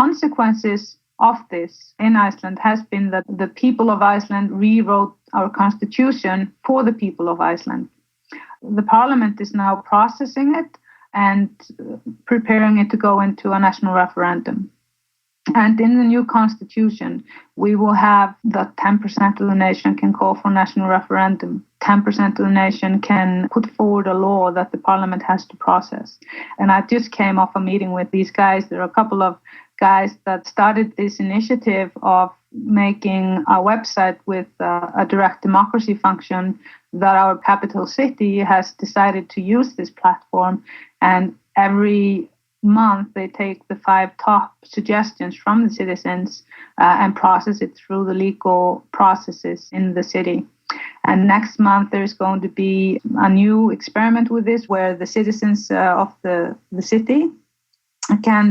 consequences of this in Iceland has been that the people of Iceland rewrote our constitution for the people of Iceland. The parliament is now processing it and preparing it to go into a national referendum. And in the new constitution, we will have that 10% of the nation can call for national referendum. 10% of the nation can put forward a law that the parliament has to process. And I just came off a meeting with these guys. There are a couple of guys that started this initiative of making a website with a direct democracy function that our capital city has decided to use this platform. And every month they take the 5 top suggestions from the citizens and process it through the legal processes in the city. And next month there's going to be a new experiment with this where the citizens of the city can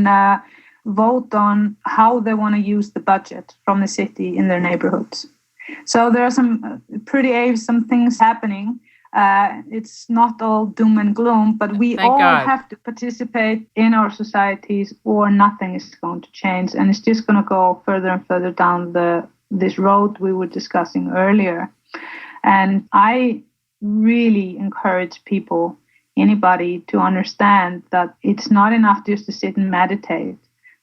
vote on how they want to use the budget from the city in their neighborhoods. So there are some pretty awesome things happening. It's not all doom and gloom, but we all have to participate in our societies or nothing is going to change. And it's just going to go further and further down this road we were discussing earlier. And I really encourage people, anybody, to understand that it's not enough just to sit and meditate.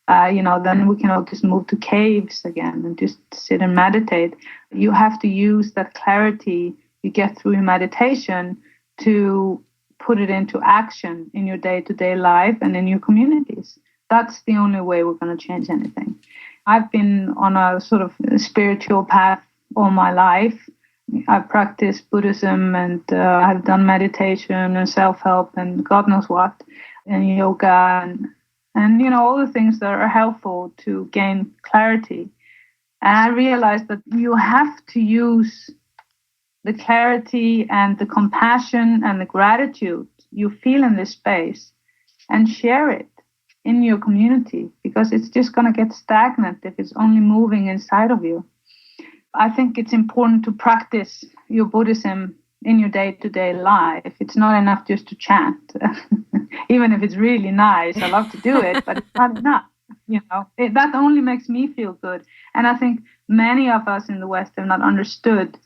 Then we can all just move to caves again and just sit and meditate. You have to use that clarity you get through your meditation to put it into action in your day-to-day life and in your communities. That's the only way we're going to change anything. I've been on a sort of spiritual path all my life. I've practiced Buddhism and I've done meditation and self-help and God knows what, and yoga and all the things that are helpful to gain clarity. And I realized that you have to use the clarity and the compassion and the gratitude you feel in this space and share it in your community, because it's just going to get stagnant if it's only moving inside of you. I think it's important to practice your Buddhism in your day-to-day life. It's not enough just to chant, even if it's really nice. I love to do it, but it's not enough. That only makes me feel good. And I think many of us in the West have not understood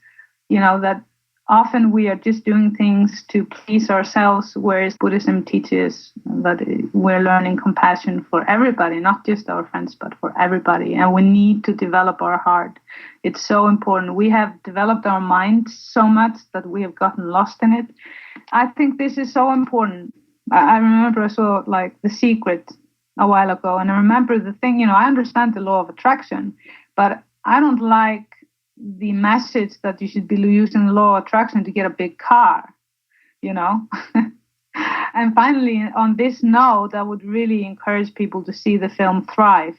that often we are just doing things to please ourselves, whereas Buddhism teaches that we're learning compassion for everybody, not just our friends, but for everybody. And we need to develop our heart. It's so important. We have developed our mind so much that we have gotten lost in it. I think this is so important. I remember I saw The Secret a while ago, and I remember the thing, I understand the law of attraction, but I don't like the message that you should be using the law of attraction to get a big car, And finally, on this note, I would really encourage people to see the film Thrive,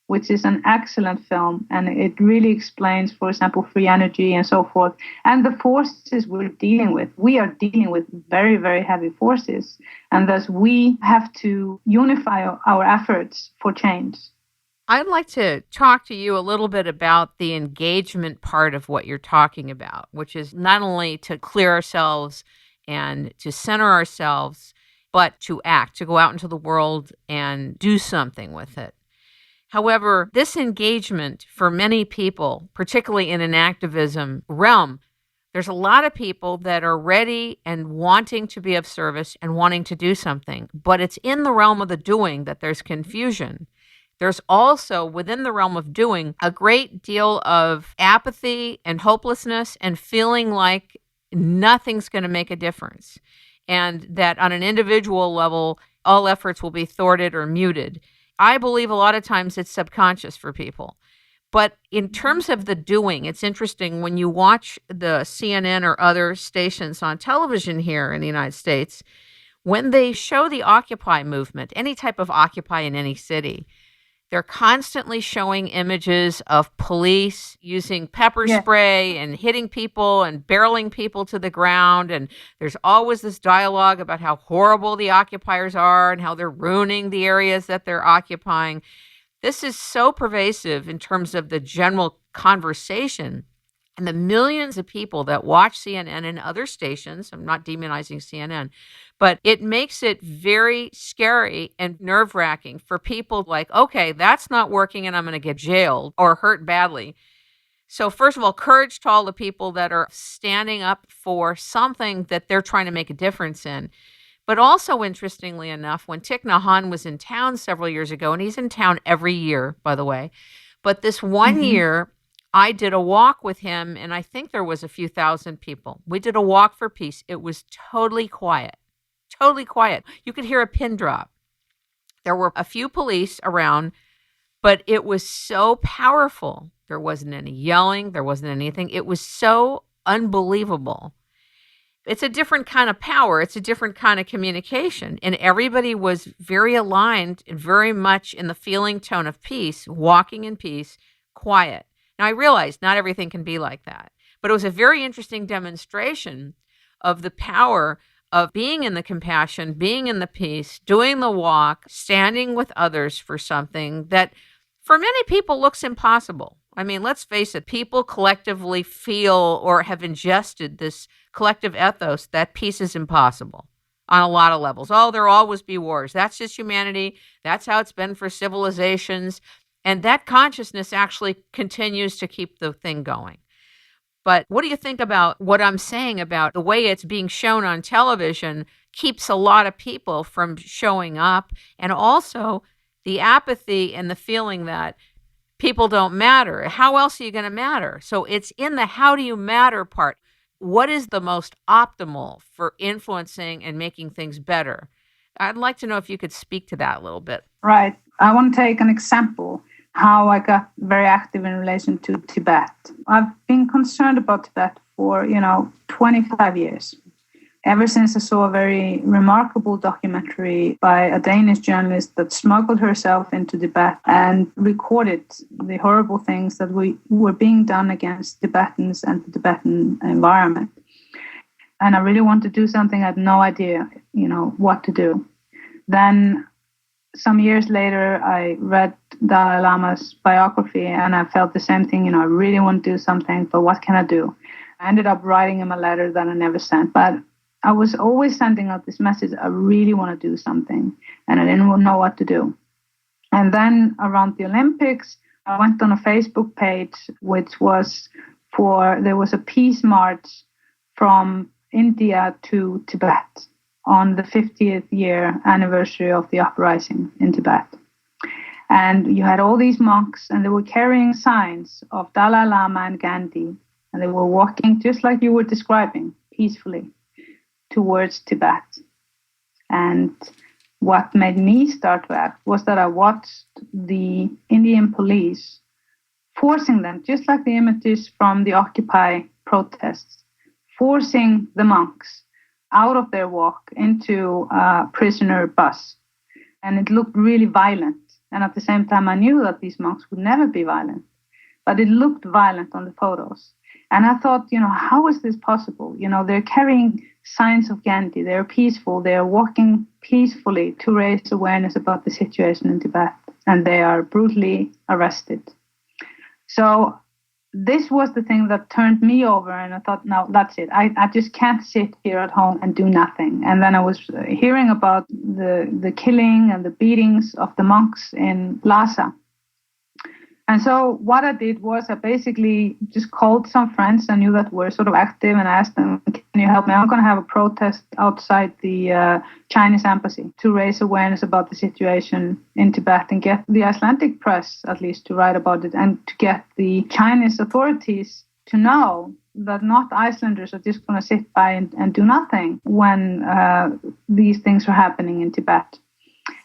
which is an excellent film. And it really explains, for example, free energy and so forth. And the forces we're dealing with. We are dealing with very, very heavy forces. And thus we have to unify our efforts for change. I'd like to talk to you a little bit about the engagement part of what you're talking about, which is not only to clear ourselves and to center ourselves, but to act, to go out into the world and do something with it. However, this engagement for many people, particularly in an activism realm, there's a lot of people that are ready and wanting to be of service and wanting to do something, but it's in the realm of the doing that there's confusion. There's also, within the realm of doing, a great deal of apathy and hopelessness and feeling like nothing's going to make a difference. And that on an individual level, all efforts will be thwarted or muted. I believe a lot of times it's subconscious for people. But in terms of the doing, it's interesting when you watch the CNN or other stations on television here in the United States, when they show the Occupy movement, any type of Occupy in any city, they're constantly showing images of police using pepper spray and hitting people and barreling people to the ground. And there's always this dialogue about how horrible the occupiers are and how they're ruining the areas that they're occupying. This is so pervasive in terms of the general conversation And the millions of people that watch CNN and other stations, I'm not demonizing CNN, but it makes it very scary and nerve-wracking for people like, okay, that's not working and I'm going to get jailed or hurt badly. So first of all, courage to all the people that are standing up for something that they're trying to make a difference in. But also, interestingly enough, when Thich Nhat Hanh was in town several years ago, and he's in town every year, by the way, but this one year, I did a walk with him, and I think there was a few thousand people. We did a walk for peace. It was totally quiet, totally quiet. You could hear a pin drop. There were a few police around, but it was so powerful. There wasn't any yelling. There wasn't anything. It was so unbelievable. It's a different kind of power. It's a different kind of communication. And everybody was very aligned and very much in the feeling tone of peace, walking in peace, quiet. Now, I realize not everything can be like that, but it was a very interesting demonstration of the power of being in the compassion, being in the peace, doing the walk, standing with others for something that for many people looks impossible. I mean, let's face it, people collectively feel or have ingested this collective ethos that peace is impossible on a lot of levels. Oh, there'll always be wars. That's just humanity. That's how it's been for civilizations. And that consciousness actually continues to keep the thing going. But what do you think about what I'm saying about the way it's being shown on television keeps a lot of people from showing up, and also the apathy and the feeling that people don't matter. How else are you going to matter? So it's in the how do you matter part. What is the most optimal for influencing and making things better? I'd like to know if you could speak to that a little bit. Right. I want to take an example how I got very active in relation to Tibet. I've been concerned about Tibet for, 25 years. Ever since I saw a very remarkable documentary by a Danish journalist that smuggled herself into Tibet and recorded the horrible things that were being done against Tibetans and the Tibetan environment. And I really wanted to do something. I had no idea, what to do. Then some years later, I read Dalai Lama's biography and I felt the same thing. I really want to do something, but what can I do? I ended up writing him a letter that I never sent, but I was always sending out this message, I really want to do something, and I didn't know what to do. And then around the Olympics, I went on a Facebook page, which was there was a peace march from India to Tibet on the 50th year anniversary of the uprising in Tibet. And you had all these monks, and they were carrying signs of Dalai Lama and Gandhi, and they were walking just like you were describing, peacefully, towards Tibet. And what made me start to act was that I watched the Indian police forcing them, just like the images from the Occupy protests, forcing the monks out of their walk into a prisoner bus. And it looked really violent. And at the same time, I knew that these monks would never be violent. But it looked violent on the photos. And I thought, how is this possible? They're carrying signs of Gandhi. They're peaceful. They're walking peacefully to raise awareness about the situation in Tibet. And they are brutally arrested. So this was the thing that turned me over. And I thought, no, that's it. I just can't sit here at home and do nothing. And then I was hearing about the killing and the beatings of the monks in Lhasa. And so what I did was I basically just called some friends I knew that were sort of active and asked them, can you help me? I'm going to have a protest outside the Chinese embassy to raise awareness about the situation in Tibet and get the Icelandic press at least to write about it and to get the Chinese authorities to know that not Icelanders are just going to sit by and do nothing when these things are happening in Tibet.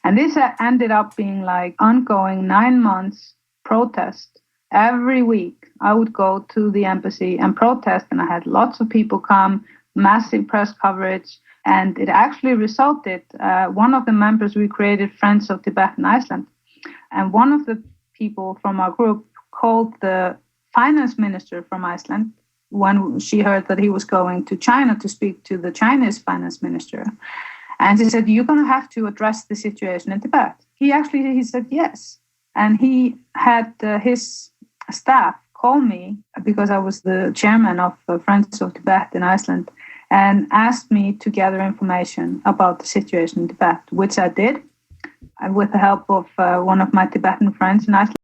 And this ended up being like ongoing 9 months protest. Every week I would go to the embassy and protest, and I had lots of people come, massive press coverage, and it actually resulted, one of the members, we created Friends of Tibet and Iceland, and one of the people from our group called the finance minister from Iceland when she heard that he was going to China to speak to the Chinese finance minister. And he said, you're going to have to address the situation in Tibet. He said yes. And he had his staff called me because I was the chairman of Friends of Tibet in Iceland and asked me to gather information about the situation in Tibet, which I did with the help of one of my Tibetan friends in Iceland.